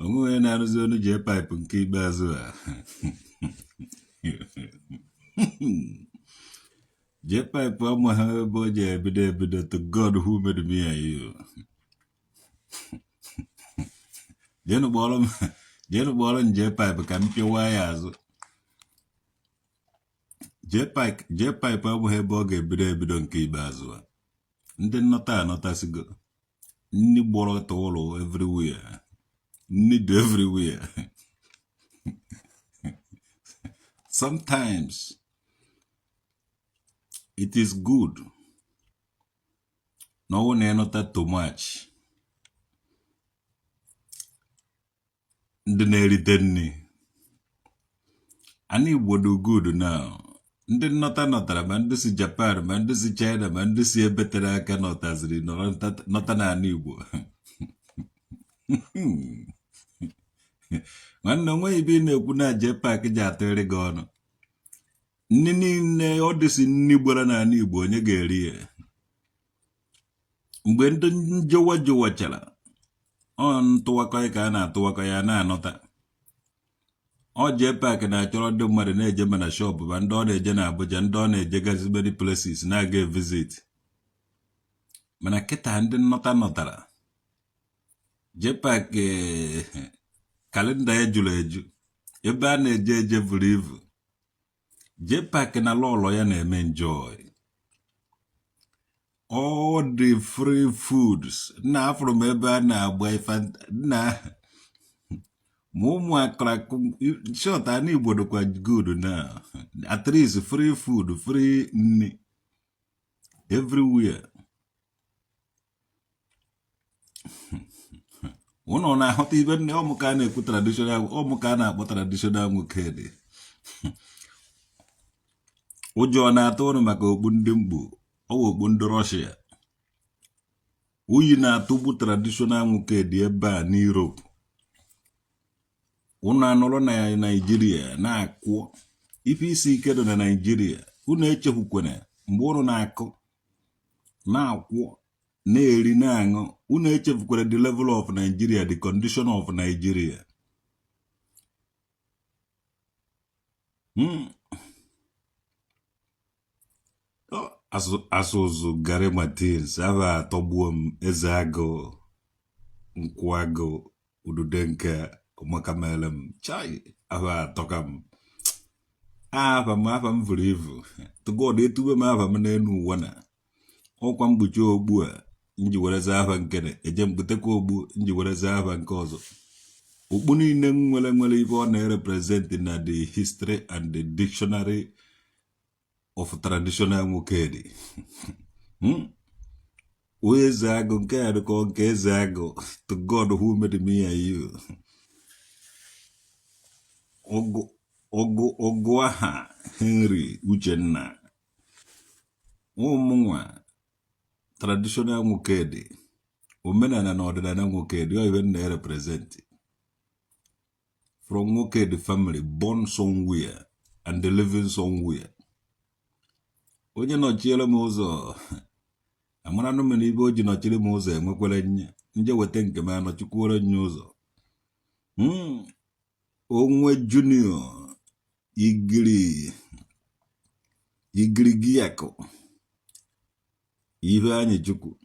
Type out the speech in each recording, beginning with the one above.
onwe na-arụzi ọnụ Jpac nke ikpeazụ a Jpac amaghị ebe o ji ebido to God who made me and you. Jenu kpọrọ m Jpac ka m pịawa ya azụ. Jpac abụghị ebe ọ ga-ebido nke ikpeazụ a. Ndị nnọta anọtasigo. Nni gbọrọ tụlụ everywhere. Nni do everywhere. Sometimes it is good. No one anota too much. Ndị na-erite nni. Anyị Igbo do good now. Ndị nọtara ma ndị si Japan ma ndị si China ma ndị si ebe tere aka nọtaziri nọta na anyị Igbo. Nwanne onweghị ebe ị na-ekwu na Jpac ji atụrị gị ọnụ. Nni niile ọ dịsi nni gbara na anyị Igbo onye ga-eri ya. Mgbe ndị jọwachara ọ ntụwakọ ka a na-atụwakọ ya na-anọta. Ọ Jpac na-achọrọ ndị mmadụ na-eje mana shop ma ndị ọ na-eje na Abuja ndị ọ na-eje gazi many places na-aga visit. Mana kịta ndị nọtara. Jpac kalenda ya jụrụ eju. Ebe a na-eje buru ibu. Jpac na lọlọ ya na-eme enjoy. All the free foods. Na afro m ebe a na-agba ife na ụmụ akara short anyị Igbo dịkwa good now. At least free food, free nni everywhere. Ụnọ na-ahụta ibe nne ọmụ ka a na-ekwu traditional, ọmụ ka a na-akpọ traditional nwoke dị. Ụjọ na-atụ ụnụ maka okpu ndị mgbo, ọwụ okpu ndị Russia. Uyi na-atụgbu traditional nwoke dị ebe a n'Europe. Ụnụ anọrọ na Nigeria na-akwụ ife isi ike dị na Nigeria. Ụnụ echekwukwana mgbe ụnụ na-akụ na-akwụ na-eri na-aṅụ. Ụnụ echefukwara the level of Nigeria, the condition of Nigeria. Asụsụ Gary Martins aba atọgbuo m eze agụ nkwụ agụ udude nke maka mere m chai aba atọka m afa m vuru ivu to God etube m afa m n'enu ụwa na ọkwa mgbuchi ogbu a nji wereze afa nke eje mkputekwa ogbu nji wereze afa nke ọzọ. Okpu niile nwere ife ọ na-represent na the history and the dictionary of traditional nwoke dị. Eze agụ nke a dịka nke eze agụ to God who made me and you. Ọgụ aha Henry Uchenna ụmụnwa traditional nwoke dị. Omenala na ọdịnala nwoke dị ọ ibe na-represent from nwoke dị family born somewhere and living somewhere. Onye nọchiere m ụzọ amara nụ mere ibe o ji nọchiri m ụzọ enwekwere nje weta nke m anọchikwuoro nye ụzọ. Onwe Junior Igirigiakụ ibe anyị chukwu.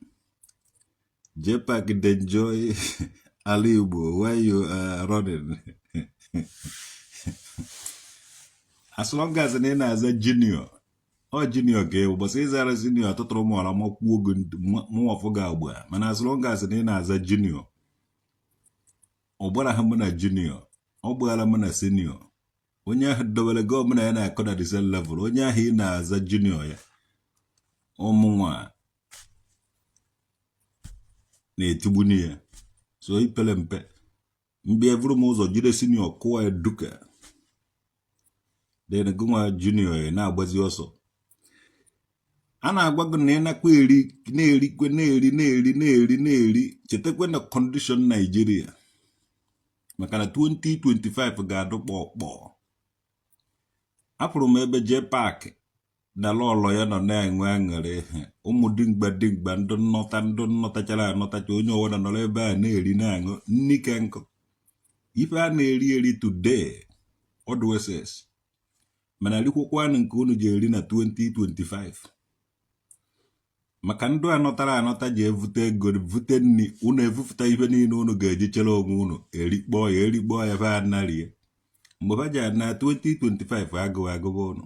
Jpac dey enjoy ala Igbo while you are running. As long as na ị na-aza Junior ọ Junior ka ewu bọsị ịzara Junior tụtụrụ mụọra makwuo ogo mụọfụ ga agba. Mana as long as na ị na-aza Junior ọ gbara ha mụ na Junior ọ gbara mụ na Senior. Onye ahụ dobere gọọmenti ya na-akọ na the same level. Onye ahụ ị na-aza Junior ya ụmụnwa na-etigbu ya. So ipele mpe mgbe evuru m ụzọ jide Senior kụwa ya duka then gụnwa Junior na-agbazi ọsọ. A na-agwa gị na ị nakwa na-eri chetakwa na condition Nigeria maka na 2025 ga-adụ kpọkpọ. Apụrụ m ebe Jpac na lọlọ ya nọ na-enwe aṅụrị ụmụ dimgba ndụ nnọtachara anọtacha onye ọwụna nọrọ ebe a na-eri na-aṅụ nni ke nkụ ife a na-eri today ọdụweses mana rikwụkwanụ nke unu ji eri na 2025 maka ndụ anọta ji evute ego vute nni unu evufụta ife niile unu ga-eji chere onwe unu erikpọọ ya be a narie mgbe ha ji na 2025 agụba unu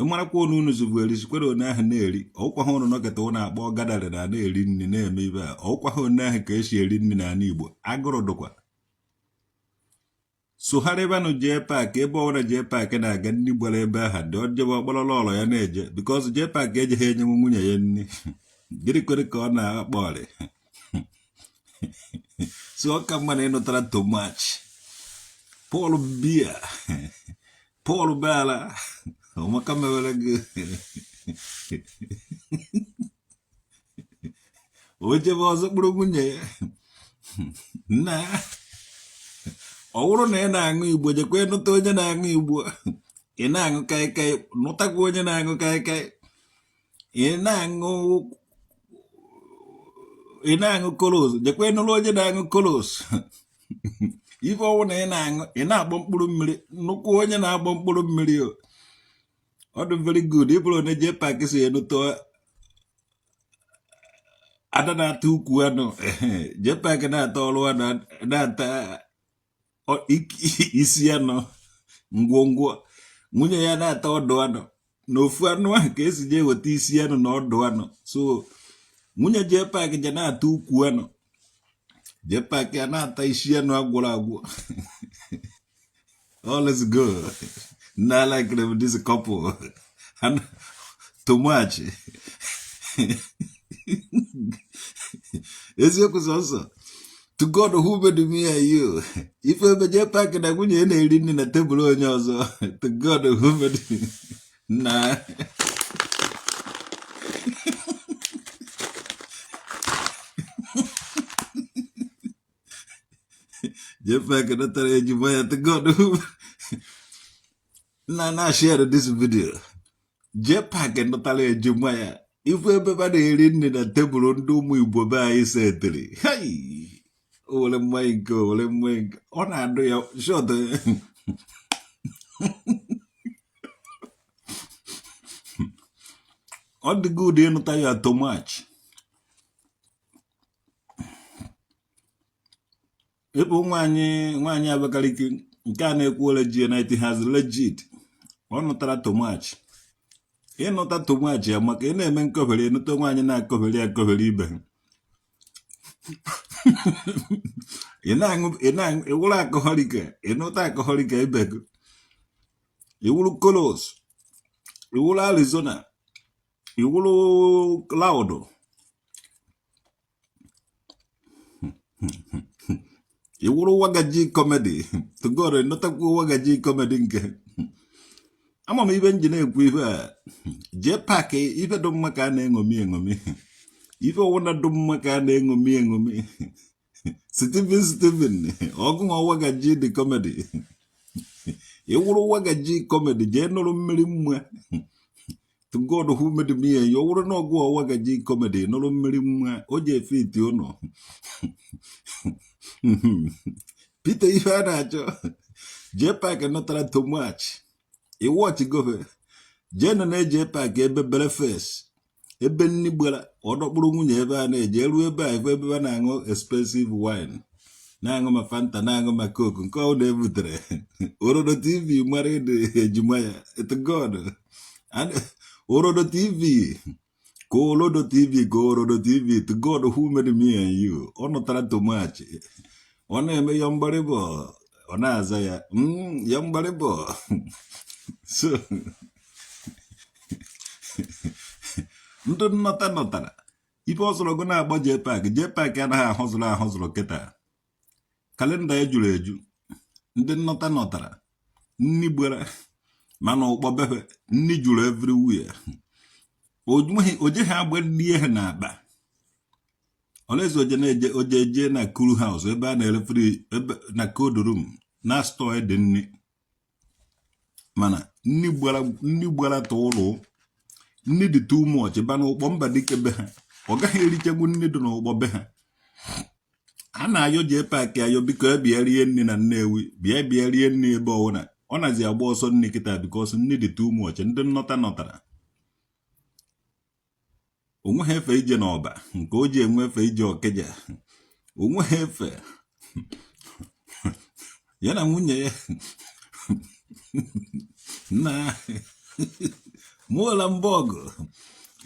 marakwa unu zubueri sikwere onye ahụ na-eri ọkwa ha unu nọkịta ụnụ akpọ gadara na na-eri nri na-eme ibe a ọkwa ha onye ahụ ka esi eri nri n'ala Igbo agụrụ dụkwa sogharịbanụ Jpac ebe ọbụla Jpac na-aga nri gbara ebe aha dị ọjọọ ọkpọrọla ọlọ ya na-eje bikọs Jpac ejeghị enyenwu nwunye ya nri gịnị kwere ka ọ na-akpọ ọrị so ọ ka mma na ịnụtara tomach Paul bia Paul bala ọmaka mewere gị o jebe ọzọ kpụrụ nwunye ya na ọ bụrụ na ị na-aṅụ Igbo jekwa ịnụta onye na-aṅụ Igbo ị na-aṅụ kaikai nụtakwa onye na-aṅụ kaikai ị na-aṅụ kolos jekwa ịnụrụ onye na-aṅụ kolos ife ọnwụ na ị na-aṅụ ị na-agbọ mkpụrụ mmiri nnukwu onye na-agbọ mkpụrụ mmiri ọ dị very good ịbụrụ na Jpac si enụta ada na-ata ukwu anụ Jpac na-ata ọrụ anụ na-ata isi anụ ngwongwo nwunye ya na-ata ọdụ anụ na ofu anụ ahụ ka esi je eweta isi anụ na ọdụ anụ so nwunye Jpac je na-ata ukwu anụ Jpac ya na-ata isi anụ agwụrụ agwụ all is good na like them this couple and too much eziokwu sọsọ to God who made me and you ife ebe Jpac na nwunye na-eri nri na tebụl onye ọzọ to God who made me na Jpac natara ejima ya to God who na share this video Jpac natara ejima ya ife ebe ba na-eri nri na tebụl ndị ụmụ Igbo be anyị setịrị ole mmanya nke ọ na-adụ ya shọt ọ dịgo ụdị ịnụta ya tomach ịbụ nwaanyị Abakaliki nke a na-ekwu ole ji na it has legit ọ nụtara tomach ịnụta tomach ya maka ị na-eme nkọbere ịnụta nwaanyị na-akọbere ibe iwụrụ akọhọrika ịnụta akọhọrika ibe gị iwụrụ kolos iwụrụ Arizona iwụrụ laudu iwụrụ wagaji comedy to God ịnụtakwa wagaji comedy nke ama m ibe nji na-ekwu ife a Jpac ife dị mma ka a na-eṅomi ife ọwụna dị mma ka a na-eṅomi Steven ọgụnwa wagaji dị comedy ịwụrụ wagaji comedy jee nụrụ mmiri mma to God who made me ya ọwụrụ na ọgụ wagaji comedy nụrụ mmiri mma o ji efe iti ụnọ Peter ife a na-achọ Jpac nụtara tomach iwọchị gofe jenu na Jpac ebe bere fes ebe nni gbara ọdọkpụrụ nwunye ebe a na-eje eruo ebe a ebe a na-aṅụ expensive wine na-aṅụ ma Fanta na-aṅụ ma Coke nke ọ na-ebutere Orodo TV mara ịdị ejima ya to God Orodo TV ka Orodo TV to God who made me and you ọ nụtara tomach ọ na-eme ya mgbarịbọ ọ na-aza ya ya mgbarịbọ so ndị nọtara ife ọsọrọ gụ na-agba Jpac anaghị ahụzụrụ kịta kalenda ya juru eju ndị nọtara nni gbara mana ụkpọ befe nni juru everywhere ojeghị agba nri ihe na akpa olezi oje na cool house ebe a na-ere free ebe na cold room na store dị nni mana nni gbara tụrụ nni dị too much ba n'ụkpọ mba dike be ha ọ gaghị erichagbu nni dị n'ụkpọ be ha a na-ayọ Jpac ayọ biko bịa rie nri na Nnewi bịa rie nri ebe ọwụna ọ nazi agba ọsọ nri kịta because nni dị too much ndị nọtara onwe ha efe ije n'ọba nke o ji enwe efe ije Ọkịja onwe ha efe ya na nwunye ya na mụọla mbọgụ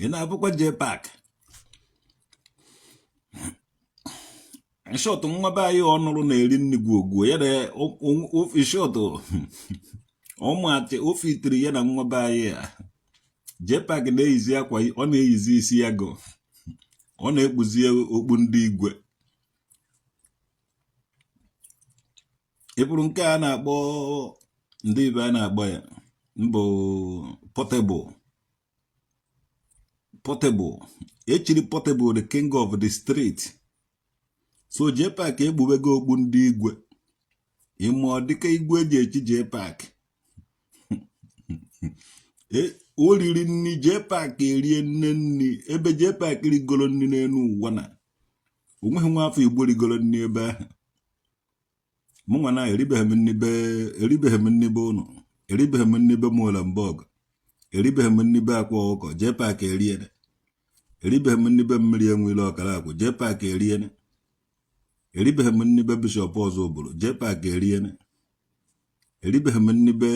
ị na-abụkwa Jpac shọt nwa be anyị ọnụrụ na-eri nri gwuogwuo ya na ofe shọt ọmụatị ofe itiri ya na nwa be anyị a Jpac na-eyizi akwa ọ na-eyizi isi ya go ọ na-ekpuzi okpu ndị igwe ịbụrụ nke a na-akpọ ndị ibe a na-akpọ ya mbụ Portable echiri Portable the king of the street so Jpac egbubego okpu ndị igwe ịmụ ọ dịka igwe eji echi Jpac o riri nri Jpac erie nne ebe Jpac rigoro nri n'elu ụwa na onweghị nwa afọ Igbo rigoro nri ebe ahụ mụ nwa na eribeghị m nri be ụnụ eribeghị m nri be mụọla mbọgụ eribeghị m nri be akwa ọkụkọ Jpac eriene eribeghị m nri be mmiri enwele ọkara akwụ Jpac eriene eribeghị m nri be bishọp ọzọ obodo Jpac eriene eribeghị m nri be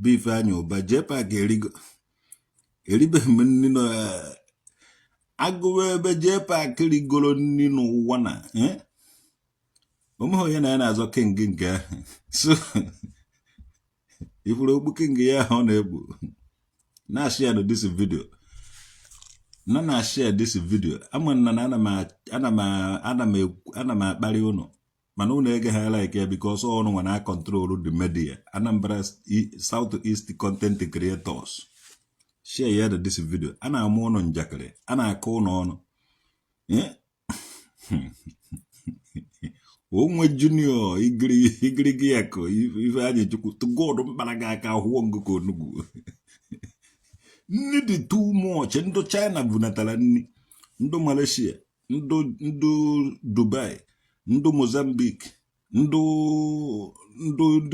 bife anya ụba Jpac erigo eribeghị m nri na agụwa ebe Jpac rigoro nri n'ụwa na omeghị onye na ya na-azọ king nke ahụ so ifuru okpu king ya ahụ ọ na-egbu na-ashare na this video na-ashare this video ama na ana m akparị ụnụ mana ụnụ ege ha like ya because ọnụ nwa na control the media Anambra South East content creators share ya na this video a na-amụ ụnụ njakịrị a na-akọ ụnụ ọnụ onwe junior igirigi ya ka ife anyị chukwu to God mkpara gị aka hụọ ngụkọ onugbu nni dị too much ndị China bunatara nni ndị Malaysia ndị Dubai ndị Mozambique ndị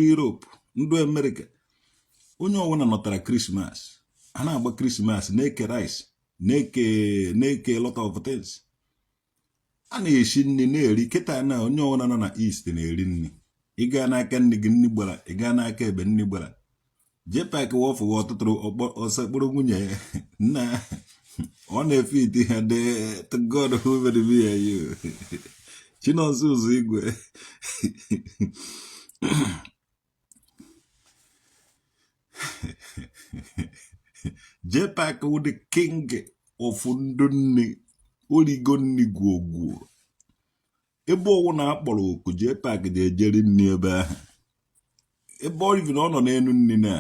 Europe ndị America onye ọwụna nọtara Christmas a na-agba Christmas na-eke rice na-eke lot of things a na-eshi nri na-eri kịta na onye ọwụna nọ na East na-eri nri ị gaa n'aka nne gị nri gbara ị gaa n'aka ebe nri gbara Jpac wọfụwa ọtụtụrụ ọsakpụrụ nwunye ya na ọ na-efe ite ha de to God who made me and you Chinonso ụzọ igwe Jpac wụ the king of ndụ nne origo nni gwuogwuo ebe ọwụ na-akpọrọ oku Jpac ga-ejeri nri ebe ahụ ebe ọ nọ n'elu nri na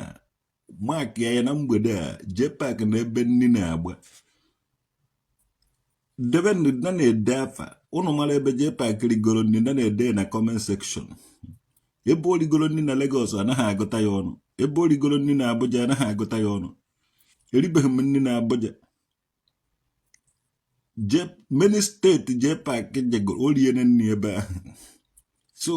maki ya na mgbede a Jpac na ebe nri na-agba debe na na-ede afa ụnụ mara ebe Jpac rigoro nri na-ede na comment section ebe o rigoro nri na Lagos anaghị agụta ya ọnụ ebe o rigoro nri na Abuja anaghị agụta ya ọnụ eribeghị m nri na Abuja many steeti Jpac jegoro o riene nri ebe ahụ so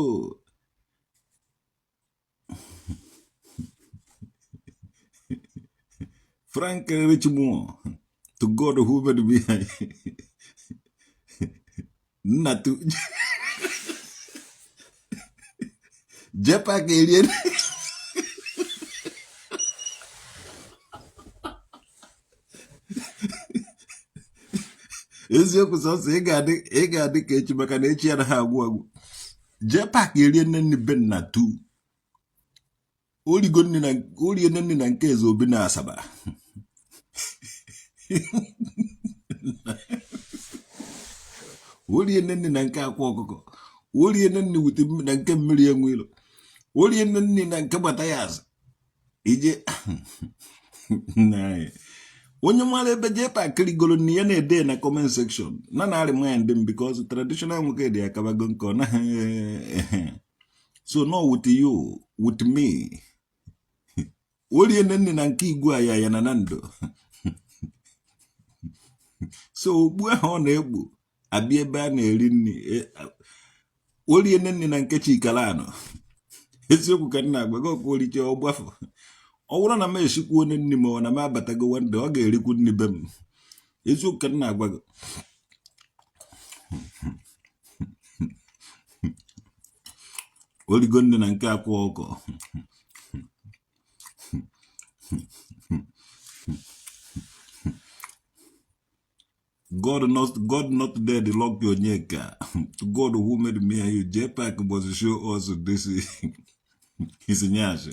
Frank Richmond to God who made me Natu Jpac alien eziokwu sọsọ ị ga-adị ka echi maka na echi ya na ha agwụ agwụ Jpac erie nne be Natu orie nne na nke eze obi na Asaba orie nne na nke akwa ọkụkọ orie nne wute na nke mmiri enwelo orie nne na nke gbata ya azụ ije onye mara ebe Jpac rigoro nne ya na-ede na comment section na remind them because traditional nwoke dị akabago nke ọ naghị so no with you with me olie nne na nke Igbo aya ya na ndo so ogbu ahụ ọ na-egbu abịa ebe a na-eri nri olie nne na nke Chikalanụ eziokwu ka nna agwa gị ọkụ oriche ọgbafọ ọ bụrụ na m esikwuo nne m ọ na m abatago wande ọ ga-erikwu nri be m eziokwu ka nna agwa gị origo nne na nke akwa ọkọ God not dead, lock your neck. God who made me and you, Jpac was show us this is nyash.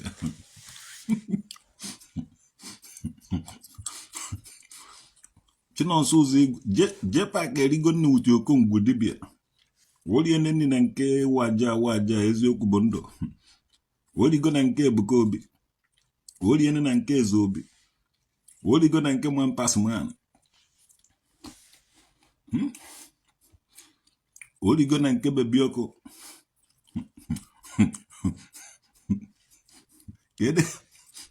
Chinon Suzy, Jpac erigo ni uti okongwu dibia. Woli neni na nke waja ezioku bondo. Woli go na nke ebuka obi. Woli ene na nke ezobi. Woli go na nke mwampas man. Oligo na nke bebioko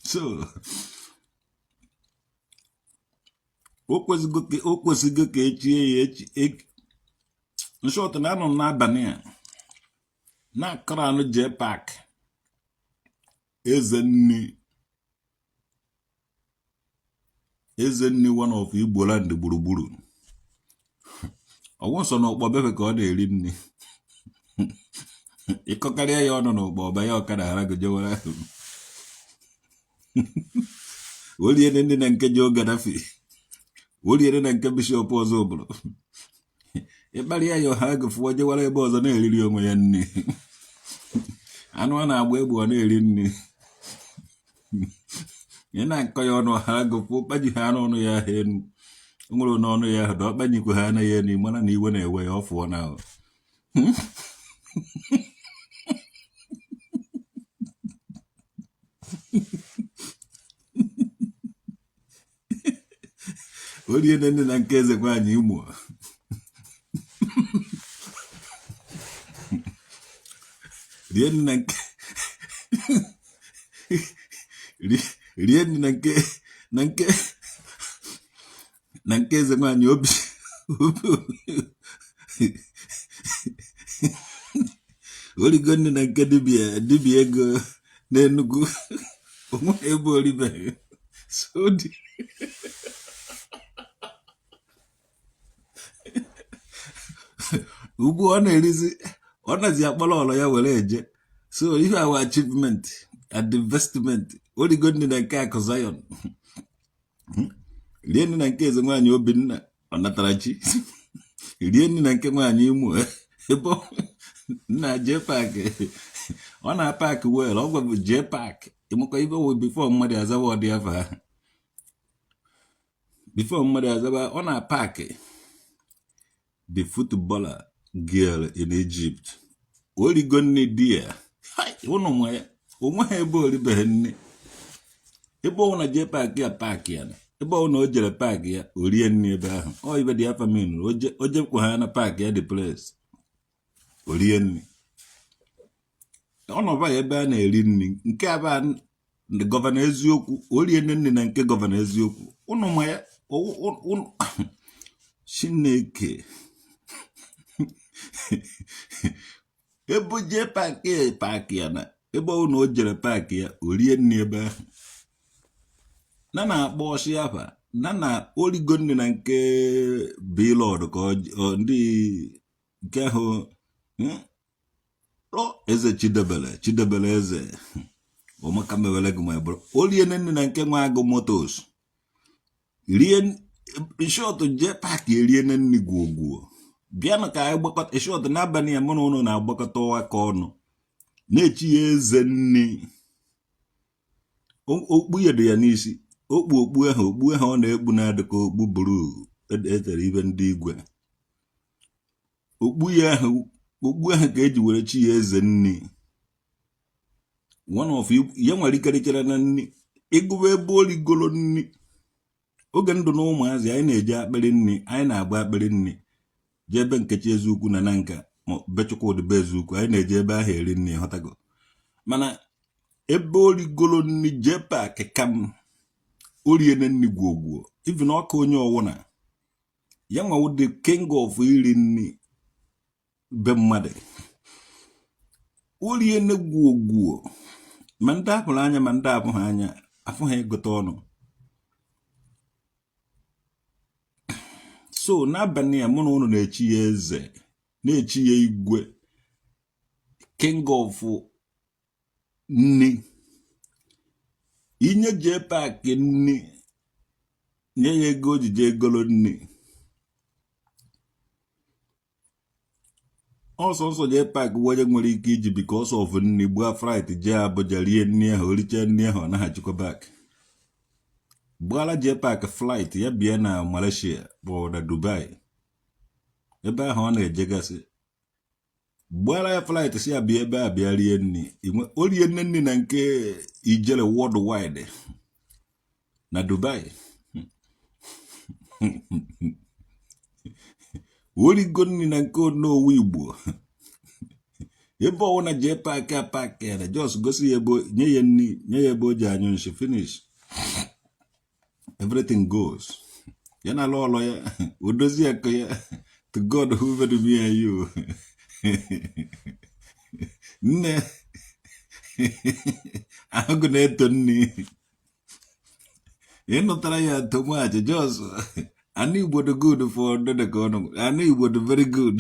so o kwesigo ka echie ya nshọt na anọ n'abalị a na akara anụ Jpac eze nni one of Igbo land gburugburu ọwụ nsọ n'ụkpọ bebe ka ọ na-eri nri ịkọkarịa ya ọnụ n'ụkpọ ọba ya ọkada hara gojewara oliene ndị na nke Joe Gaddafi oliene na nke bishọp ọzọ obodo ịkparịa ya ọha gụfụọ jewara ebe ọzọ na-eriri onwe ya nri anụ a na-agba egbu ọ na-eri nri ị na-akọ ya ọnụ ọha gụfụ kpaji ha n'ọnụ ya ahụ enu nwere n'ọnụ ya ahụ ọkpanyikwu ha anaghị enu mana na iwe na-ewe ya ọfụọ na ahụ orie nne na nke eze nwanyị Imo rie nne na nke eze nwanyị obi origo nne na nke dibia ego n'Enugu onwe ebe oribeghị so dị ugbu ọ na-erizi ọ nazi akpọrọ ọlọ ya were eje so ihe our achievement and investment origo nne na nke Akụ Zion rie nne na nke eze nwanyị Obinna ọ natara chi rie nne na nke nwanyị Imo ebe nna Jpac ọ na-apak wel ọ gwabụ Jpac ịmụkwa ibe wo before mmadụ azawa ọdị afọ ha before mmadụ azawa ọ na-apak the footballer girl in Egypt origo nne di ya ụnụ nwa ya onwe ha ebe oribeghị nne ebe ọ na Jpac ya pak ya ebe ọ na o jere pak ya orie nne ebe ahụ ọ ibe dị afa min o jekwa ha na pak ya the place orie nne ọ nọba ya ebe a na-eri nri nke aba gọvanọ eziokwu orie nne na nke gọvanọ eziokwu ụnụ nwa ya Chineke ebe Jpac pak ya na ebe ọ na o jere pak ya orie nne ebe ahụ na na-akpọ ọsị afa na origo nne na nke Bilod ka ndị nke ahụ eze Chidebele eze ọmaka mewele gị ma bụrụ orie nne na nke nwa agụ motos rie shọt Jpac erie nne gwogwuo bịanụ ka anyị gbakọta shọt n'abalị ya mụ na ụnụ na-agbakọta aka ọnụ na-echi ya eze nne okpu ya dị ya n'isi okpu ahụ ọ na-ekpu na-adịka okpu buru etere ibe ndị igwe okpu ahụ ka eji were chi ya eze nni one of ya nwere ikerechara na nni ịgụba ebe oligolo nni oge ndụ na ụmụazị anyị na-eje akpịrị nni anyị na-agba akpịrị nni jee ebe Nkechi Ezeukwu na nka bechukwu odibe Ezeukwu anyị na-eje ebe ahụ eri nni ghọtago mana ebe origolo nni Jpac kam oriene nni gwogwo even ọka onye ọwụna ya nwawo the king of iri nni be mmadụ oriene gwogwo ma ndị apụrụ anya ma ndị abụghị anya afụghị ịgụta ọnụ so n'abalị a mụ na ụnụ na-echi ya eze na-echi ya igwe king of nni inye Jpac nni nye ya ego ojije egolo nni ọsọsọ Jpac bụ onye nwere ike iji because of nni gbaa flight jee Abuja rie nni ahụ oricha nni ahụ ọ naghachikwa back gbala Jpac flight ya bịa na Malaysia bụ na Dubai ebe ahụ ọ na-ejegasị gbala ya flight si abịa ebe a bịa rie nni orie nni na nke ijele worldwide na Dubai origo nni na nke onowu Igbo ebe ọwụ na Jpac apak ya just gosi ya ebe nye ya nni nye ya ebe o ji anyụ nshi finish everything goes ya na lọlọ ya odozi akụ ya to God who made me and you nne ahụgụ na-eto nni ịnụtara ya too much just anụ Igbo dị good for ndede ka ọnụ anụ Igbo dị very good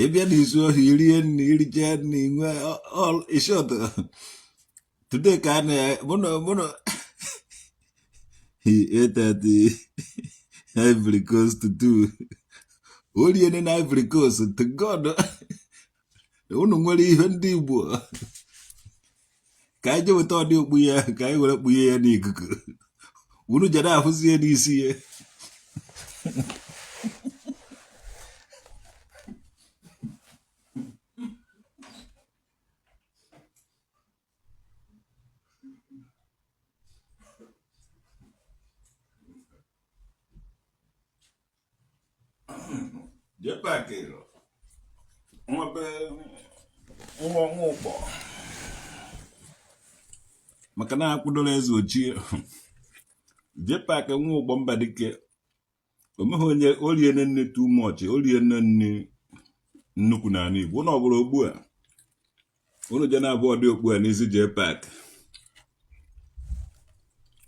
ịbịa n'izu ohi irie nni iricha nni nwe all short today ka a na mụnụ he ate at the Ivory Coast too oriene na Ivory Coast to God unu nwere ihe ndị Igbo ka anyị je weta ọdị okpu ya ka anyị were kpunye ya n'ikuku unu jere ahụzie n'isi ya Jpac nwa ụkpọ maka na akwụdola eze ochie Jpac nwa ụgbọ mba dike omeghị onye oriene nne too much oriene nne nnukwu na Igbo ụlọ ọbụla ogbu a ụlọ je na-abụ ọdị okpu a n'isi Jpac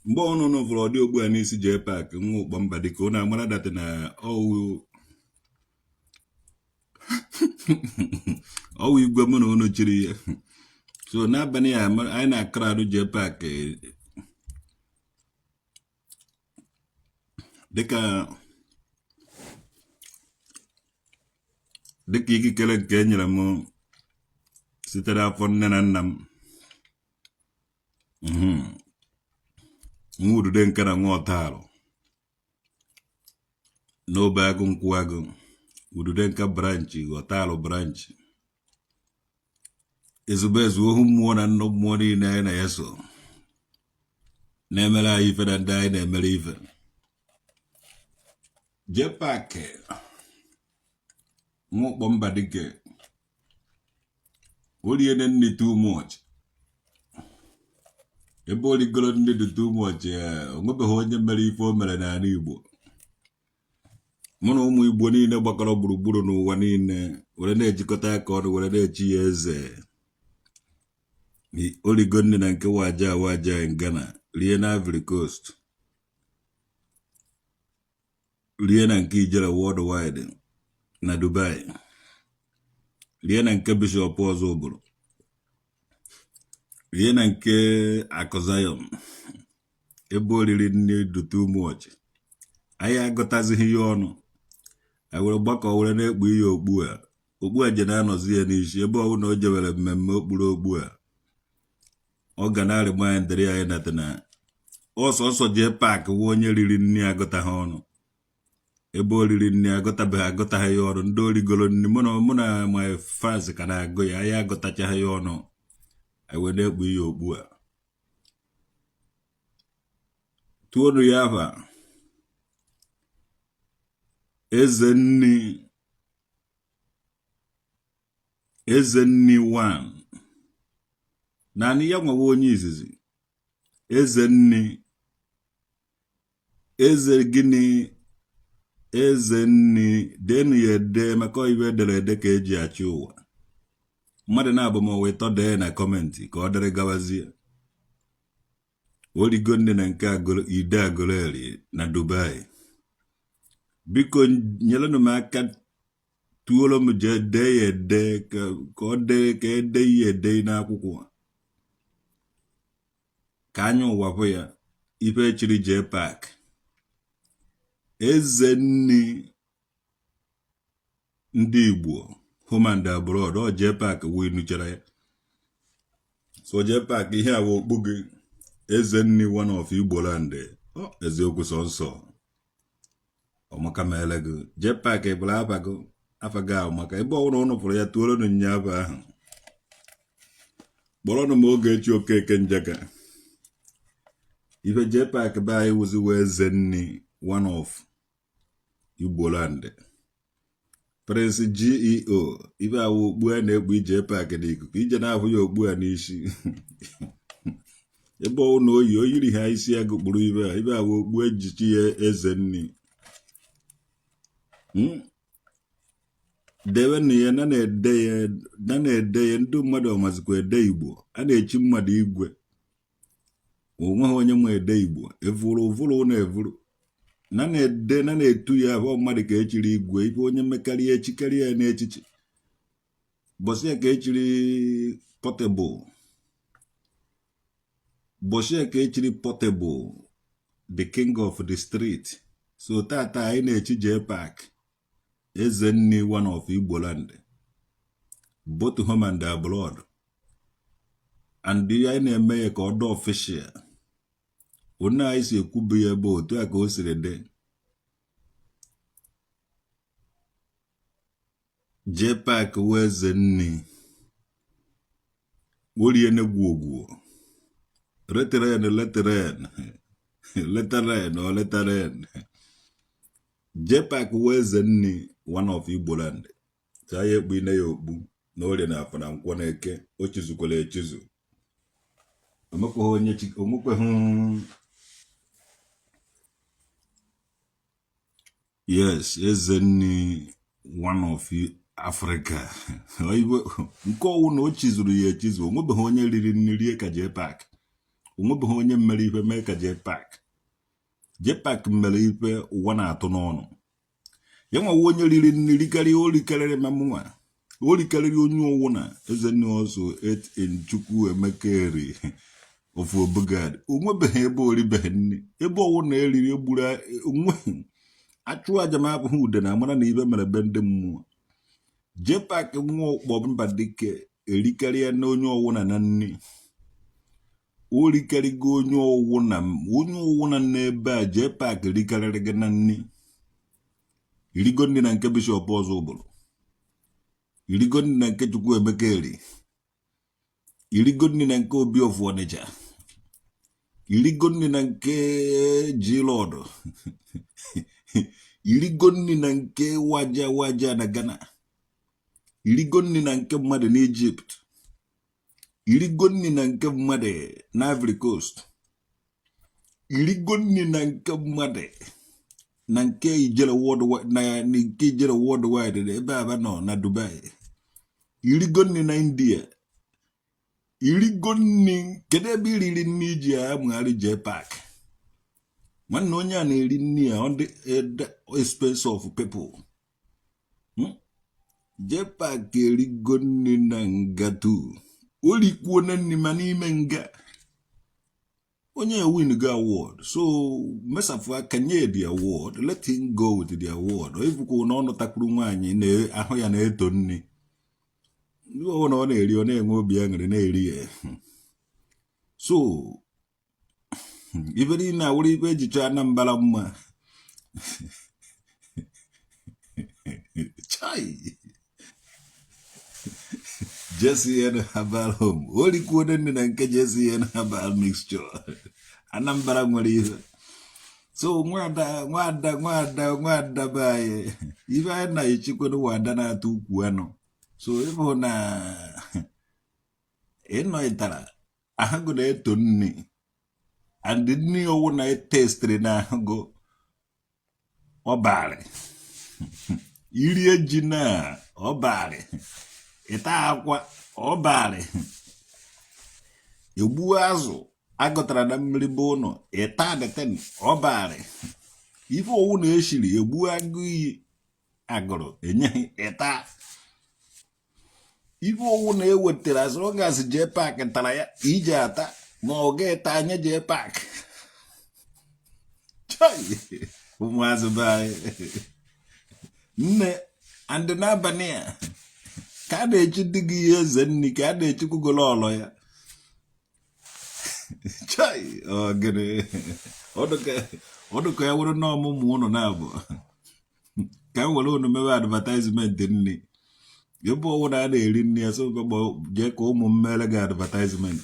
mgbe ọnụ nụfụrụ ọdị okpu a n'isi Jpac nwa ụgbọ mba dike ọ na-amara dati na ọwụ igwe mụ na ụnụ chiri ya so n'abalị ya anyị na-akara arụ Jpac dịka ikikere nke e nyere m site n'afọ nne na nna m nwa udude nke na nwa ọtarụ n'obe agụ nkwụ agụ udude nka branch ọtarụ branch ezubezu ohu mmụọ na nnụ mmụọ niile anyị na ya so na-emere anyị ife na ndị anyị na-emere ife Jpac nwa ụkpọ mba dike oriene nni too much ebe origolo nni dị too much onwebeghị onye mere ife o mere n'ala Igbo mụ na ụmụ Igbo niile gbakọrọ gburugburu n'ụwa niile were na-ejikọta aka ọnụ were na-echi ya eze origo nni na nke waja in Ghana rie na Ivory Coast rie na nke ijere worldwide na Dubai rie na nke Bishop ọzọ ụbụrụ rie na nke Akụ Zion ebe oriri nni dị too much anyị agụtazighị ya ọnụ anyị were gbakọ were na-ekpu ihe okpu a je na-anọzi ya n'isi ebe ọ bụla o jewere mmemme okpuru okpu a ọ ga na-arịmanyere anyị natana ọsọsọ Jpac wụ onye riri nni agụtaghị ọnụ ebe oriri nni agụtaghị ya ọnụ ndị origolo nni mụ na my fans ka na-agụ ya anyị agụtachaghị ya ọnụ anyị wee na-ekpu ihe okpu a tụọnụ ya aha eze nni Ezenni one. Nani ya nwa onye izizi. Ezenni. Eze gini. Ezenni. Denu yede mako iwe dere ka eji achị ụwa. Mmadụ na-abụ ma wee tọdee na kọmentị ka ọ dere gawazie. Oligo ndị na nke ide agụleri na Dubai. Biko nyelenu m aka tuolo m je dee ya ede ka ọ dee ka ede ya ede n'akwụkwọ. Ka anya ụwa hụ ya ife echiri Jpac. Ezenni ndị Igbo home and abroad ọ Jpac wee nuchara ya. So Jpac ihe awa okpu gị. Ezenni one of Igbo land. Eziokwu sọ nsọ. Ọmaka meele gị. Jpac ebula abago. Afaga maka ebe ọwụrụ ụnụ pụrụ ya tuoro nụ nya aba ahụ. Kpọrọnụ m oge echi Okeke Njaga. Ife Jpac ba anyị wuziwe Ezenni one of Igbo land. Prince GEO. Ife awa okpu a na-ekpu Jpac n'ikuku. Ije na-ahụ ya okpu a n'isi. Ebe ọwụ na oyi oyiri ha isi agụ kpụrụ ibe awa okpu ejichi ya Ezenni. Dewe na ya na na-ede ya ndị mmadụ ọmazikwa ede Igbo. A na-echi mmadụ igwe. Onwe ha onye nwe ede Igbo. Evuru na evuru. Na na-ede na na-etu ya ahụ mmadụ ka echiri igwe. Ife onye mekarị echikarị ya n'echichi. Bọsị ya ka echiri Portable. Bọsị ya ka echiri Portable. The king of the street. So tata anyị na-echi Jpac. Ezenni one of Igbo land. Both home and abroad. And the anyị na-eme ya ka ọ dị official. Onye anyị si ekwubu ya bụ otu a ka o siri dị. Jpac wee Ezenni. Wolie negwu ogwu. Leteren. Jpac wee Ezenni one of Igbo land. Taa ya ekpu ine ya okpu. Na orie na afọ na nkwọ na eke. O chizukwala echizu. Omekweghị. Yes, Ezenni one of Africa. Nke ọwụ na o chizuru ya echizu. Onwebeghị onye riri nri rie ka Jpac. Onwebeghị onye mmere ife mee ka Jpac. Jpac mmere ife ụwa na-atụ n'ọnụ. Ya nwa onye riri nri karịa o rikarịrị ma mụnwa. O rikarịrị onye ọwụ na Ezenni ọsọ Chukwu Emeka eri ofu obugad. Onwebeghị ebe oribeghị nri. Ebe ọwụ na eriri egburu onwe. Achụ aja m abụghị ude na amara na ibe mere be ndị mmụọ. Jpac nwa ụkpọ mba dike erikarịa na onye ọwụna na nri. O rikarịgo onye ọwụna n'ebe a Jpac rikarịrị gị na nri. Irigo nri na nke Bishop ọzọ ụbụrụ. Irigo nri na nke Chukwu Emeka eri. Irigo nri na nke Obi of Onitsha. Irigo nri na nke G-Lord. Irigo nri na nke waja na Ghana. Irigo nri na nke mmadụ na Egypt. Irigo nri na nke mmadụ na Ivory Coast. Irigo nri na nke mmadụ na nke ijere worldwide ebe aba nọ na Dubai. Irigo nri na India. Irigo nri kedu ebe iriri nri iji amụgharị Jpac. Nwanne onye a na-eri nri a on the expense of people. Jpac erigo nri na nga tu. Olikwuo na nri ma n'ime nga. Onye win go award. So mesafu aka nye the award. Let him go with the award. O ifuko na ọnụ takpuru nwaanyị na ahụ ya na-eto nri. Ndị ọwụ na ọ na-eri ọ na-enwe obi aṅụrị na-eri ya. So ife dị na awụrụ ife ejicha Anambra mma. Chai. JCN Herbal Home. Olikwuo nri na nke JCN Herbal Mixture. Anambra nwere ihe. So nwada baye. Ife anyị na-echikwado wada na-atụ ukwu anụ. so ịbụ na ịnọịtara ahụgụ na-eto nni and nni owu na etestiri na ahụgụ ọbarị irie ji na ọbarị ịta akwa ọbarị egbuo azụ agụtara na mmiri bụ ụlọ ịta deten ọbarị ife owu na-eshiri egbuo agụ iyi agụrụ enyeghị ịta ife owu na-ewetara as long as Jpac tara ya ije ata ma ọ ga-eta anya Jpac ụmụazị be anyị nne and n'abalị a ka a na-echi dị gị ihe eze nni ka a na-echikwugolo ọlọ ya gịnị ọdụka ya were n'ọmụmụ ụnụ na-abụ ka m were unu mewe advertisement nni ebe ọwụna a na-eri nri ya so jee ka ụmụ mmere gị advertisement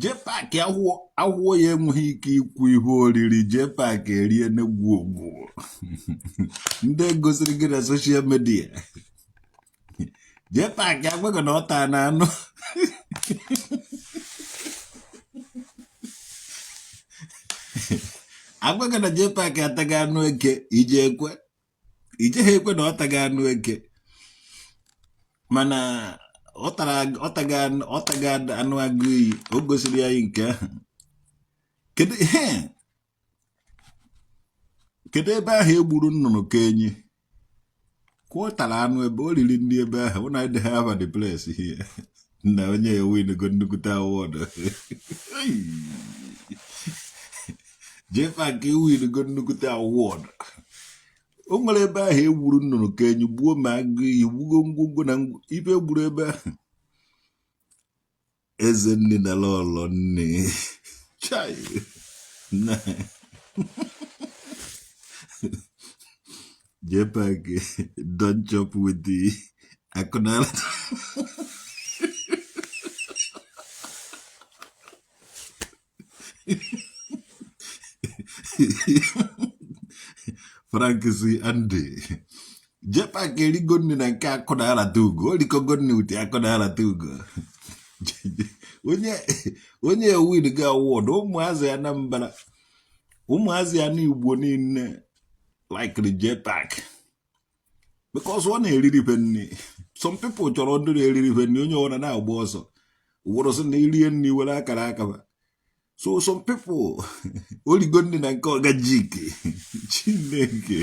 Jpac ahụhụ ya enweghị ike ikwu ihe oriri Jpac erie n'egwu ogwu ndị gosiri gị na soshal midia Jpac agwaghị na ọ taa na anụ agwaghị na Jpac ataghị anụ eke ije ha ekwe na ọ taghị anụ eke mana ọ taga anụ agụ iyi o gosiri anyị nke ahụ kedu ebe ahụ egburu nnụnụ ka enyi kwụ tara anụ ebe o riri ndị ebe ahụ ụna dị ha aba the place here na onye ya winego nnukwute awọd Jpac winego nnukwute awọd o nwere ebe ahụ egburu nnụnụ ka enyi gbuo ma agụ iyi gbugo ngwugwu na ibe egburu ebe ahụ eze nne na lọlọ nne chai na Jpac don't chop with the akonala Frank si Andy Jpac erigo nne na nke akụnala tugo orikogo nne uti akụnala tugo onye ewin ga award ụmụazị Anambra ụmụazị Igbo niile like the Jpac because ọ na-eriri nni some people chọrọ ndị na-eriri nni onye ọra na-agba ọsọ ụwọrọ sị na irie nni were akara aka so some people origo nne na nke ọgajik Chineke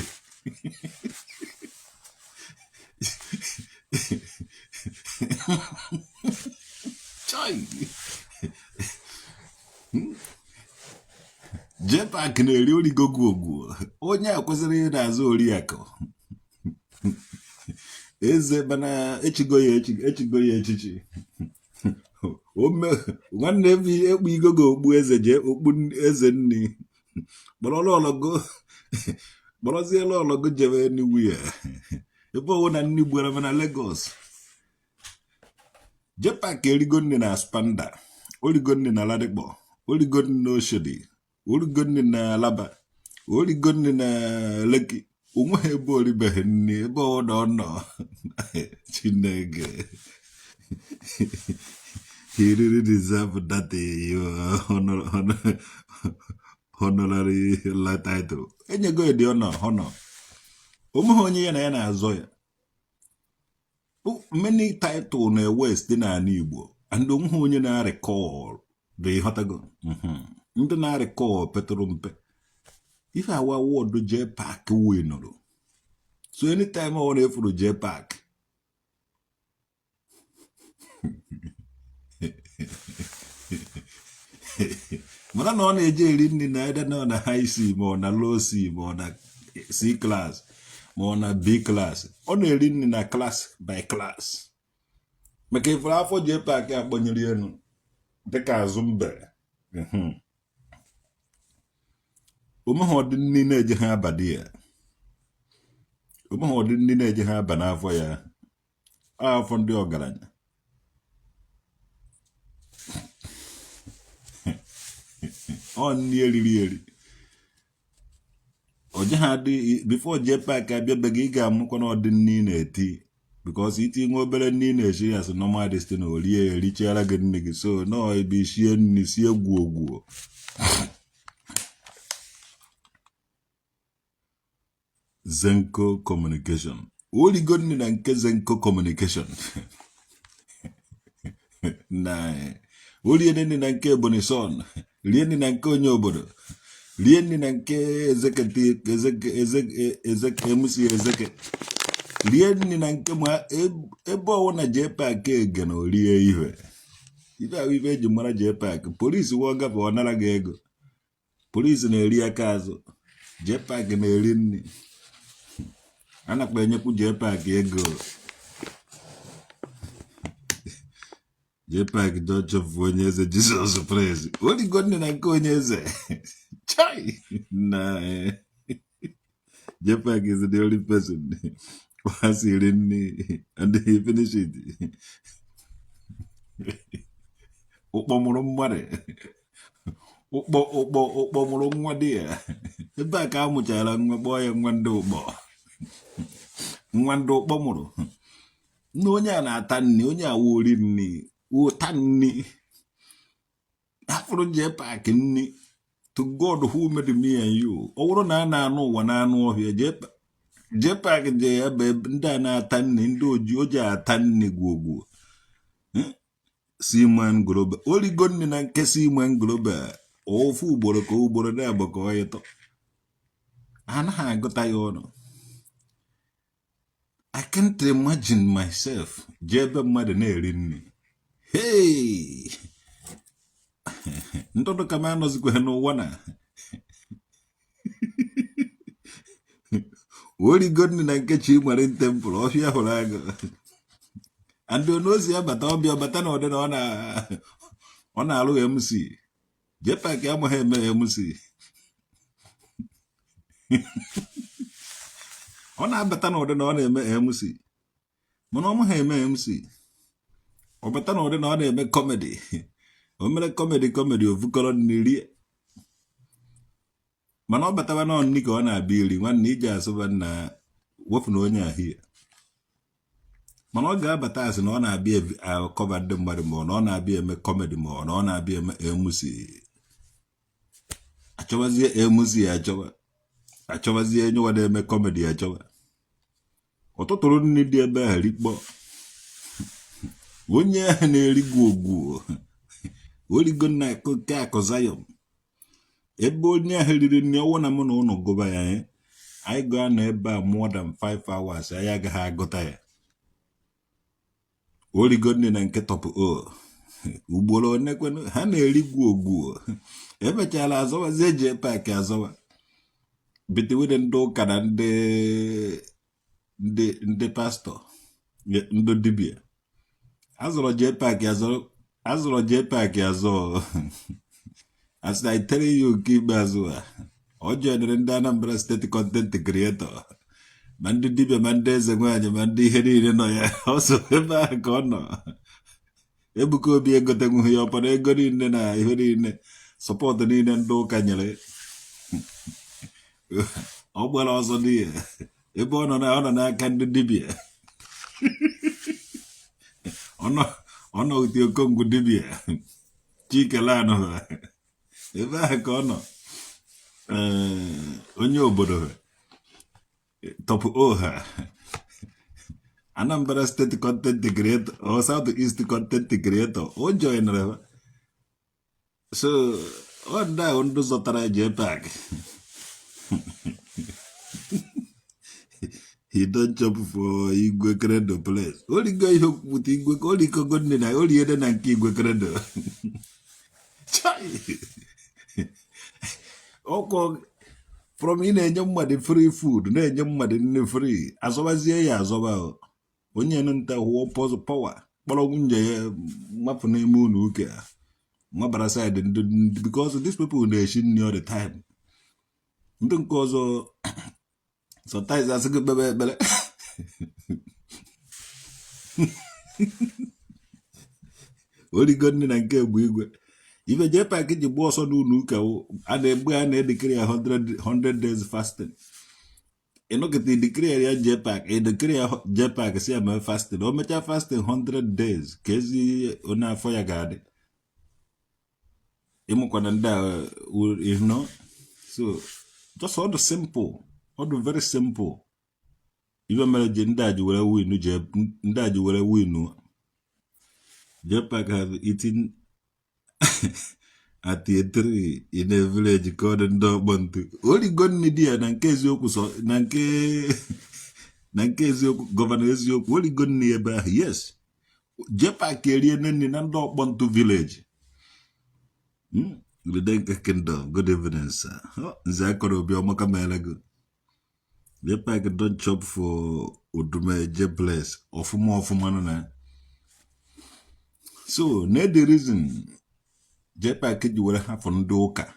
Jpac na-eri origogo ogwu onye a kwesịrị ị na-azụ oriakụ eze mana echigo ya echichi nwanne ebe ekpu igogo okpu eze jee okpu eze nni kpọrọziela ọlọgo jebe n'ugwu ya ebe ọwụ na nni gbara mana Lagos Jpac erigo nne na Spanda origo nne na Ladikpo origo nne na Oshodi origo nne na Alaba origo nne na Lekki onwe ha ebe oribeghị nne ebe ọwụna ọ nọ Chineke he really deserve that honorary title enyego dị honor onweghị onye ya na ya na-azọ ya many title na West dị n'ala Igbo and onweghị onye na-recall dị ịghọtago ndị na-recall petụrụ mpe ife awa award Jpac winụrụ so anytime ọ na-efuru Jpac mana na ọ na-eje eri nri na ede na ọ na high C ma ọ na low C ma ọ na C class ma ọ na B class ọ na-eri nri na class by class maka ifuru afọ Jpac agbanyere elu dịka azụ mbe omehọdị nri na-eje ha abadị ya omehọdị nri na-eje ha aba n'afọ ya afọ ndị ọgaranya ọ nri eriri oje ha dị before Jpac abịabeghị ị ga-amụkwa na ọdị nri na-eti because itinye obere nri na-eshi as normal destiny olie erichara gị nne gị so no ebe ishie nri sie gwuo Zenko communication oligo nri na nke Zenko communication na olie nri na nke Bonison rie nri na nke onye obodo rie nri na nke ezeke emusi ezeke rie nri na nke ma ebe ọwụ na Jpac ege na orie ihe ahụ ibe eji mara Jpac polisi wụọ gafe ọ nara gị ego polisi na-eri aka azụ Jpac na-eri nri a nakwa enyekwu Jpac ego Jpac dochofu onye eze Jesus praise oligo nne na nke onye eze chai na Jpac is the only person who has nri and he finish it ụkpọmụrụ mmadụ ụkpọmụrụ nwa dị ya ebe a ka a mụchara nwa kpọọ ya nwa ndị ụkpọ mụrụ na onye a na-ata nri onye awa ori nri ụta nri hapụrụ Jpac nri to God who made me and you ọ bụrụ na a na-anụ ụwa na-anụ ọhịa Jpac je ya bụ ndị a na-ata nri ndị oji ata nri gwogwo Seaman Global oligo nri na nke Seaman Global ofu ugboro ka ugboro na-abụ ka ọ ịtọ anaghị agụta ya ọnụ I can't imagine myself je ebe mmadụ na-eri nri hey ndọdụ ka m anọzikwa n'ụwa na oligo nri na nke Chimarin Temple ọfịa hụrụ agụ and onozi ya bata ọbịa bata na ọdị na ọ na-alụ MC Jpac amaghị eme MC ọ na-abata na ọdị na ọ na-eme MC mana ọ maghị eme MC ọ bata na ọdị na ọ na-eme comedy o mere comedy ovukọrọ n'iri mana ọ bataba na ọnị ka ọ na-abịa iri nwanne iji asụba na wepụ na onye ahịa mana ọ ga-abata asị na ọ na-abịa akọba ndị mmadụ ma ọ na-abịa eme comedy ma ọ na-abịa eme MC achọbazie MC achọbazie enye wada eme comedy achọba ọtụtụrụ nri dị ebe ahụ rikpọ onye ahụ na-eri gwogwo oligo na nke akụ Zion ebe onye ahụ riri nri ọwụ na mụ na ụnụ gụba ya anyị gaa na ebe a more than 5 hours anyị agaghị agụta ya oligo nri na nke top ugboro onekwenụ ha na-eri gwogwo emechara azọwazie Jpac azọwa bitewede ndị ụka na ndị pastọ ndị dibịa azọrọ Jpac azọ as I tell you nke ikpeazụ a ọ joinere ndị Anambra State content creator ma ndị dibịa ma ndị eze nwaanyị ma ndị ihe niile nọ ya ọsọ ebe ahụ ka ọ nọ Ebuka Obi egotenwughị ya ọpara ego niile na ihe niile sọpọtụ niile ndị ụka nyere ọ gbara ọzọ dị ya ebe ọ nọ n'aka ndị dibịa ọ nọ uti okongwu dibịa Chikele anọghị ebe ahụ ka ọ nọ onye obodo top ha Anambra State content creator or South East content creator o joinere so ọ ndị ahụ ndị zọtara Jpac he don't chop for Igwe Credo place oligo ihe okwupụta igwe ka olikogo nne na oliede na nke Igwe Credo ọkọ from ị na-enye mmadụ free food na-enye mmadụ nne free azọbazie ya azọba onye nta hụọ pọzụ pawa kpọrọ nwunye ya mapụ n'ime ụlọ ụka nwabara side ndị because these people na-eshi nri all the time ndị nke ọzọ sometimes asị gị kpebe ekpere oligo nne na nke egbu igwe ife Jpac ji gba ọsọ n'ụlọ ụka a na-egbu ya na-edekere ya 100 days fasting You know, get the declare ya Jpac, a declare Jpac, see, I'm fasting. Or make fasting 100 days. Kezi, una for your guard. You know, so just all the simple, all the very simple. Even marriage in that you will win, that you will win. Jpac have eaten at the tree in a village called Ndobuntu. Only good media than Kezoku, so Nankezo governor Ezioku, only good nearby. Yes. Jpac area in Ndobuntu village. The Denka Kingdom, good evening, sir. Zakoro Biomaka Melago. Jpac don't chop for Udume Jebless or for more for Manana. So, no the reason Jpac you will have on Doka.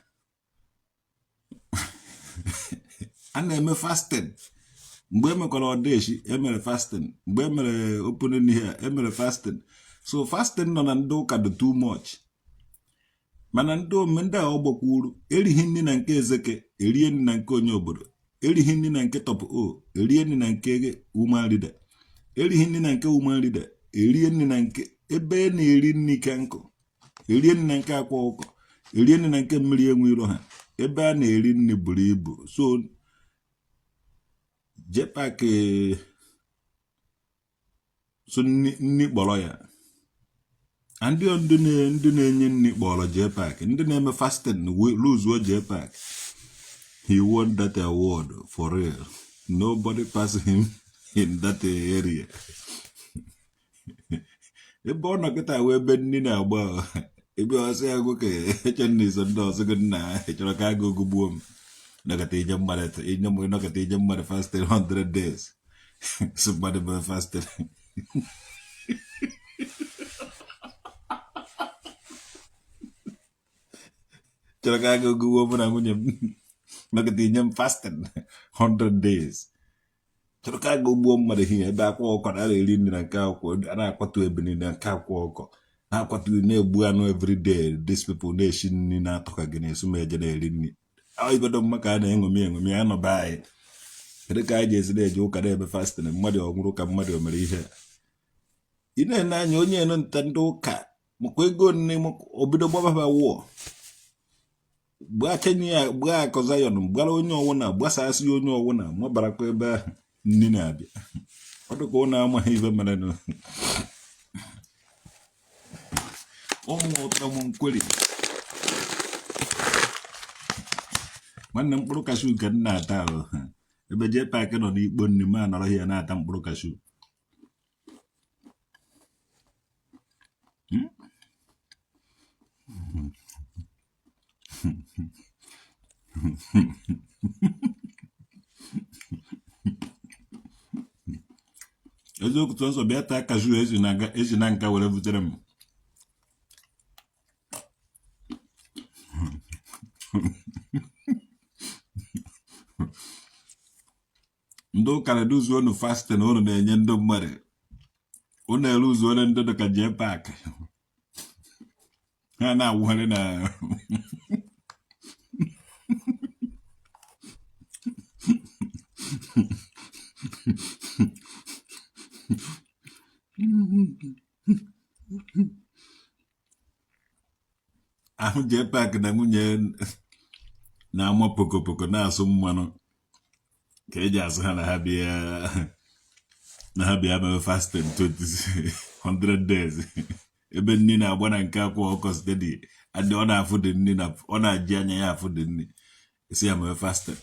And I'm fasting. Mgbe mekwara ọdeshi emere fasting. Mgbe emere opening here emere fasting. So fasting nọ na ndị ụka dị too much. Mana ndị omende a ọgbakwuru erighị nri na nke ezeke erie nri na nke onye obodo. Erighị nri na nke top o erie nri na nke woman leader. Erighị nri na nke woman leader erie nri na nke ebe na-eri nri ka nkụ. Erie nri na nke akwa ụkọ. Erie nri na nke mmiri enwe iro ha. Ebe a na-eri nri buru ibu. So Jpac so nni kpọrọ ya. Ndị na-enye nni kpọrọ Jpac. Ndị na-eme fasting lose Jpac. He won that award for real. Nobody passed him in that area. Ebe ọ nọ kịta wee ebe nni na-agba ebe ọsị ya gwoke eche nna iso ndị ọsị gị nna echọrọ ka agụ gugbuo m. Nọkata ije mmadụ fasting 100 days. Somebody be fasting. Chọrọ ka agụ gugbuo m na nwunye m. Nọkata ije m fasting 100 days. Chọrọ ka agụ gbuo mmadụ ihe ebe akwa ọkọ na-eri nri na nke akwụkwọ a na-akwatu ebe niile na nke akwa ọkọ na-akwatu na-egbu anụ everyday. These people na-eshi nri na-atọ ka gị na-esu ma eje na-eri nri. Ibedo maka a na-enwomi ya nọba anyị. Kedu ka anyị ji-esi na-eje ụka na-ebe fasting mmadụ ọnwụrụ ka mmadụ o mere ihe. Ị na-ene anya onye enu nta ndị ụka makwa ego nne obido gbababa wụọ. Gbaa Kenya ya gbaa akọ Zion gbara onye ọwụna gbasasị onye ọwụna mabarakwa ebe ahụ nni na-abịa. Ọ dịka ọ na-amaghị ibe mere nụ. Ụmụ ụtọ m nkweri. Nwanne mkpụrụ kashu ka m na-ata ahụ. Ebe Jpac nọ n'ikpo nri m anọrọghị ya na-ata mkpụrụ kashu. Eziokwu tụ nsọ bịa taa kashu ezi na nka were butere m. Ndị ụka na-eduzi unu fasting unu na-enye ndị mmadụ. Unu eruzi unu ndị dị ka Jpac. Ha na-awụgharị na ahụ Jpac na nwunye na-ama pokopoko na-asụ mmanụ ka eji asụ ha na ha bịa mee fasting 100 days. Ebe nni na-agba na nke akwa ọkọ steady adị ọ na-afụ dị nni na ọ na-aji anya ya afụ dị nni esi ya mee fasting.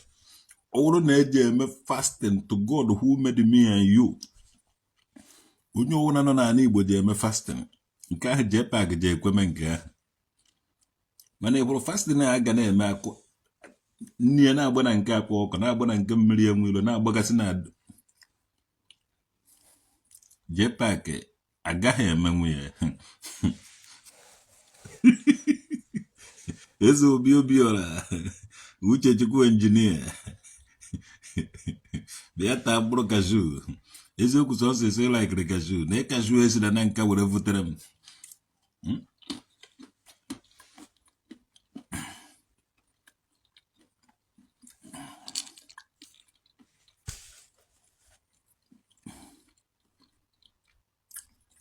Ọ bụrụ na eji eme fasting to God who made me and you. Onye ọwụna nọ n'ala Igbo ji eme fasting. Nke ahụ Jpac ji ekweme nke ahụ. Mana ịbụrụ fasting a ga na-eme akụ nni ya na-agba na nke akwa ọkọ na-agba na nke mmiri enwe ilo na-agbagasị na Jpac agaghị eme nwunye. Eze Obiora Uchechukwu injinia bịa taa mkpụrụ kashu. Eziokwu sọsọ esi laikiri kashu na kashu esi na nka were vutere m.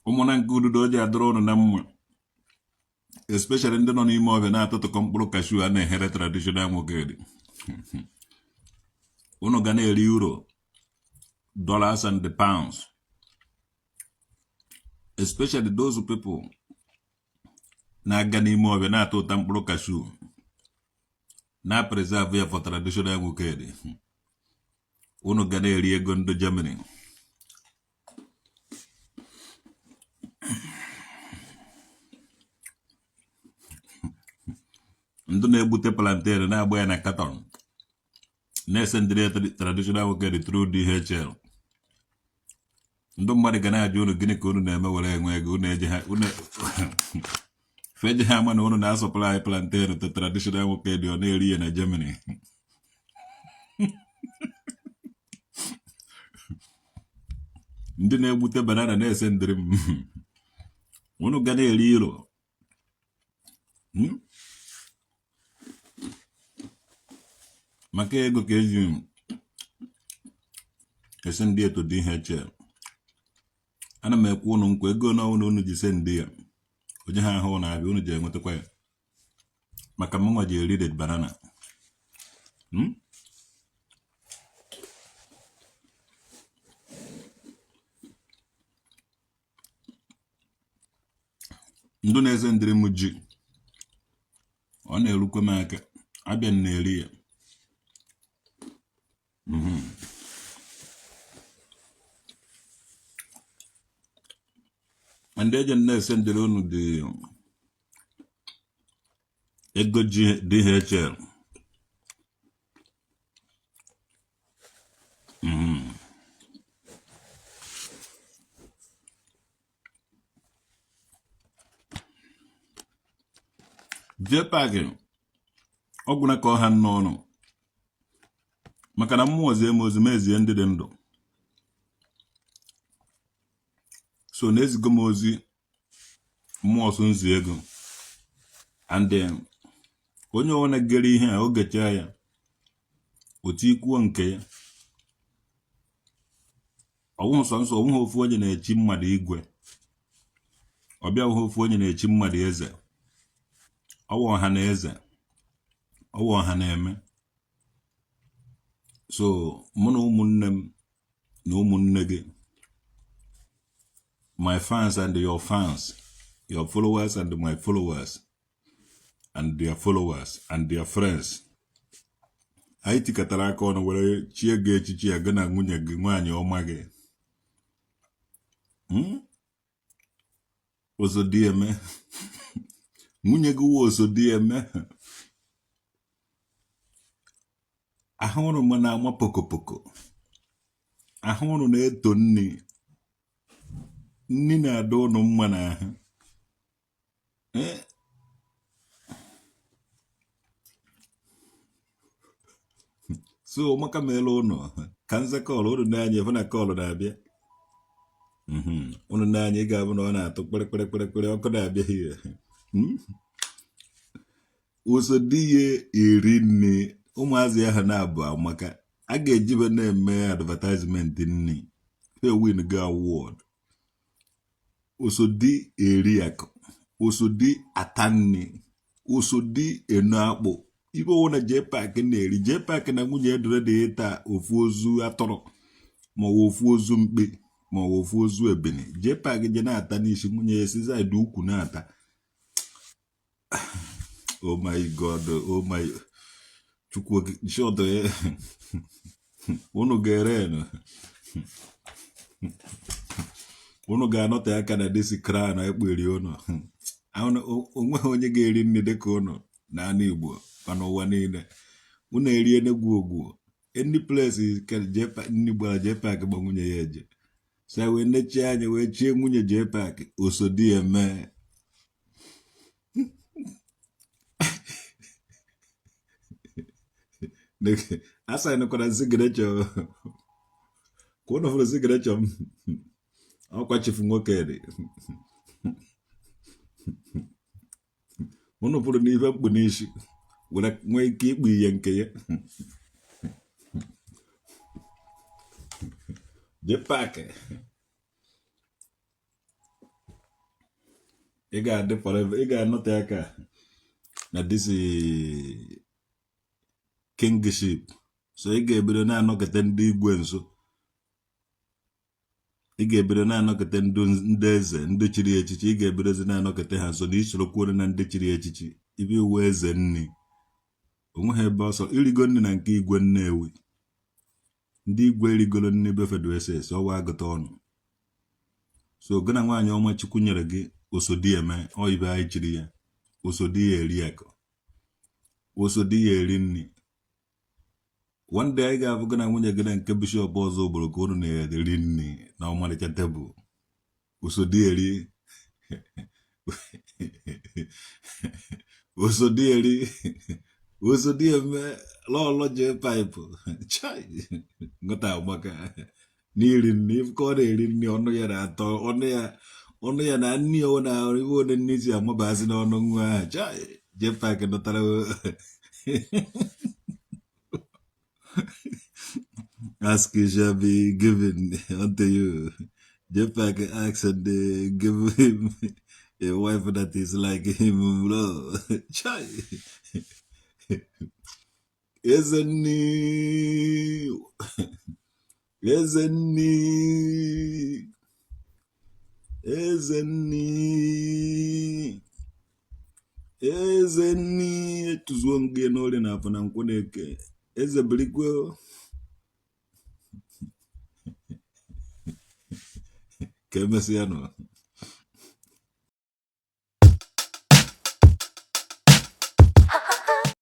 ụmụna nke ududo o ji adọrọ ụnụ na mma especially ndị nọ n'ime ọbịa na-atụtụkọ mkpụrụ kashu a na-ehere traditional nwoke dị ụnụ ga na-eri euro dollars and the pounds especially those people na-aga n'ime ọbịa na-atụ ụta mkpụrụ kashu na-preserve ya for traditional nwoke dị ụnụ ga na-eri ego ndị Germany ndị na-egbute plantain na-agba ya na carton na-ese ndị traditional nwoke dị through DHL ndị mmadụ ga na-ajụ unu gịnị ka unu na-eme were enwe ego unu eji ha feje ha ama na unu na-asọpụrụ plantain to traditional nwoke dị ọ na-eri ya na Germany ndị na-egbute banana na-ese ndịrị m unu ga na-eri iro maka ego ka eji ese ndị eto DHL ana m ekwu unu nkwa ego na unu ji se ndị ya onye ha ahụ na-abịa unu ji enwetakwa ya maka mmanwa ji eri banana ndụ na-eze ndịrị m ji ọ na-erukwe m aka abịa na-eri ya ndị eji na-ese ndịrị unu dị ego DHL Jpac ọgwụna ka ọha n'ọnụ maka na mmụọ zie m ozi mezie ndị dị ndụ so na-ezigo m ozi mmụọ so nzi ego and onye ọwụna gere ihe a oge chaa ya otu ikwuo nke ya ọwụhụ sọnsọ ọwụhụ ofu onye na-echi mmadụ igwe ọbịa ọwụhụ ofu onye na-echi mmadụ eze ọwụ ọha na eze ọwụ ọha na-eme so mụ na ụmụnne m na ụmụnne gị my fans and your fans your followers and my followers and their followers and their friends anyị tikatara aka ọnụ were chie gị echichi ya gị na nwunye gị nwaanyị ọma gị Osodieme nwunye gị wụ Osodieme ahụrụ m na-ama pokopoko ahụrụ na-eto nni na-ada ụnụ mma n'ahụ so maka mere ụnụ ka nze kọlụ ụnụ na-anya efu na kọlụ na-abịa ụnụ na-anya ị ga-abụ na ọ na-atụ kpịrịkpịrịkpịrị ọkụ na-abịa ihe Osodiye eri nne ụmụazị ahụ na-abụ maka a ga-ejibe na-eme advertisement nni win go award Osodi eri akụ Osodi atanni Osodi enu akpụ ibe ọwụ na Jpac na-eri Jpac na nwunye edere dị ịta ofu ozu atọrọ ma ofu ozu mkpe ma ofu ozu ebene Jpac je na-ata n'isi nwunye esiza dị ukwu na-ata oh my god oh my chukwu shodo unu ga-ere unu ga-anọte aka na disi kran ekperi unu onweghị onye ga-eri nri dịka unu na anụ Igbo mana ụwa niile unu erie n'egwu ogwu any place ka nni gbara Jpac gba nwunye ya eje sa wee nechie anya wee chie nwunye Jpac Osodieme asa nụkwara signature ka ụnụ fụrụ signature m ọkwa chifu nwoke dị ụnụ fụrụ n'ife mkpu n'isi were nwee ike ikpu ihe nke ya Jpac ị ga-adị forever, ị ga-anọte aka na this kingship. So ị ga-ebido na-anọkọta ndị igwe nso, ị ga-ebido na-anọkọta ndị eze ndị chiri echichi, ị ga-ebidozi na-anọkọta ha nso na isoro kwuo na ndị chiri echichi ibe iwu eze nni. Onweghị ebe ọsọ irigo nri na nke igwe Nnewi. Ndị igwe erigolo nri be Fedueses ọwa agụta ọnụ. So gị na nwaanyị ọma Chukwu nyere gị osodi eme oyibe anyị chiri ya, osodi ya eri akụ, osodi ya eri nri. One day anyị ga-abụ gị na nwunye gị na nke bishọp ọzọ obodo ka unu na-eri nri na ọmarịcha tebụl. Osodi eri osodi eri osodi eme lọlọ Jpac chai ngọta agbaka n'iri nri. Ka ọ na-eri nri ọnụ ya na-atọ, ọnụ ya na nri ọwụ na iwe one nri si amabazi n'ọnụ nwa ahụ. Chai Jpac dọtara ask you shall be given unto you. Jpac asks and they give him a wife that is like him. Chai Ezenni Ezenni Ezenni Ezenni etuzuo nge n'ole na afọ na nkwụ na-eke eze birikwe ka emesịa nọ.